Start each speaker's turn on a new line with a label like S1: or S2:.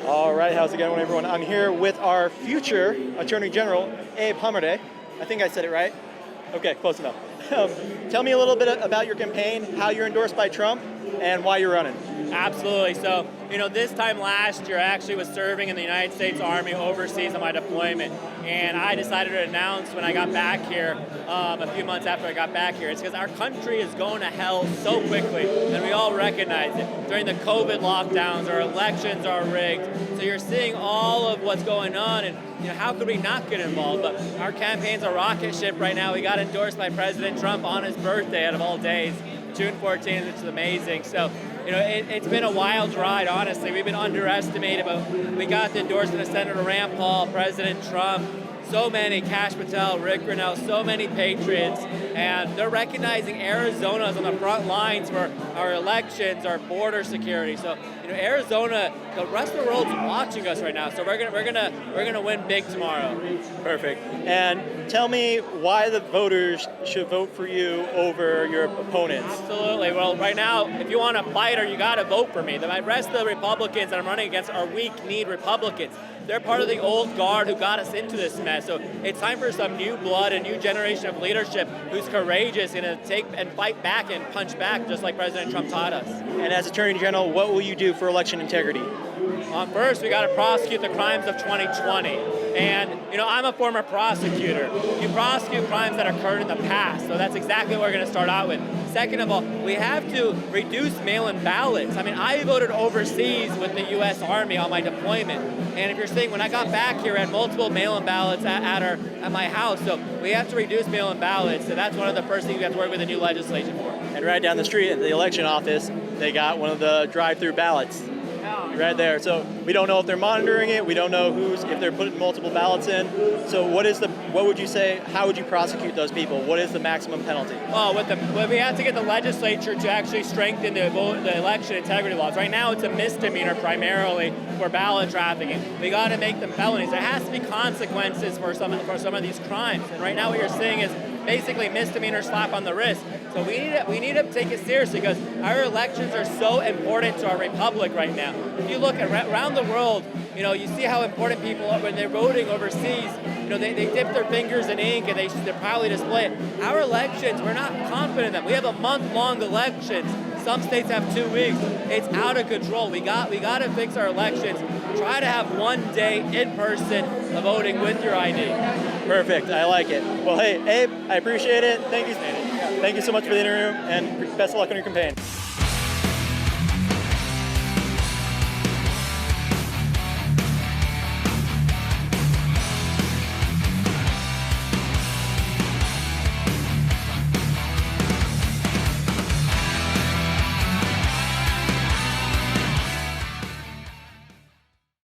S1: All right, how's it going, everyone? I'm here with our future Attorney General, Hamadeh. I think I said it right. Okay, close enough. Tell me a little bit about your campaign, how you're endorsed by Trump, and why you're running.
S2: Absolutely. So, this time last year, I actually was serving in the United States Army overseas on my deployment. And I decided to announce when I got back here, a few months after I got back here, it's because our country is going to hell so quickly, and we all recognize it. During the COVID lockdowns, our elections are rigged. So you're seeing all of what's going on, and how could we not get involved? But our campaign's a rocket ship right now. We got endorsed by President Trump on his birthday, out of all days, June 14th, which is amazing. So, it's been a wild ride, honestly. We've been underestimated, but we got the endorsement of Senator Rand Paul, President Trump, so many, Kash Patel, Ric Grenell, so many patriots, and they're recognizing Arizona is on the front lines for our elections, our border security. So, Arizona, the rest of the world's watching us right now. So we're gonna win big tomorrow.
S1: Perfect. And tell me why the voters should vote for you over your opponents.
S2: Absolutely. Well, right now, if you want a fighter, you got to vote for me. The rest of the Republicans that I'm running against are weak-kneed Republicans. They're part of the old guard who got us into this mess. So it's time for some new blood, a new generation of leadership who's courageous and to take and fight back and punch back, just like President Trump taught us.
S1: And as Attorney General, what will you do for election integrity?
S2: First, we got to prosecute the crimes of 2020. And, I'm a former prosecutor. You prosecute crimes that occurred in the past, so that's exactly what we're going to start out with. Second of all, we have to reduce mail-in ballots. I voted overseas with the U.S. Army on my deployment. And if you're saying, when I got back here, I had multiple mail-in ballots at my house, so we have to reduce mail-in ballots. So that's one of the first things we have to work with the new legislation for.
S1: And right down the street at the election office, they got one of the drive-through ballots. Right there. So we don't know if they're monitoring it. We don't know if they're putting multiple ballots in. So what would you say? How would you prosecute those people? What is the maximum penalty?
S2: Well, we have to get the legislature to actually strengthen the election integrity laws. Right now, it's a misdemeanor primarily for ballot trafficking. We got to make them felonies. There has to be consequences for some of these crimes. And right now, what you're seeing is basically misdemeanor slap on the wrist. So we need to take it seriously because our elections are so important to our republic right now. If you look around the world, you see how important people are when they're voting overseas. They dip their fingers in ink and they proudly display it. Our elections, we're not confident in them. We have a month-long elections. Some states have 2 weeks. It's out of control. We got to fix our elections. Try to have one day in person of voting with your ID.
S1: Perfect. I like it. Well, hey, Abe, I appreciate it. Thank you so much for the interview, and best of luck on your campaign.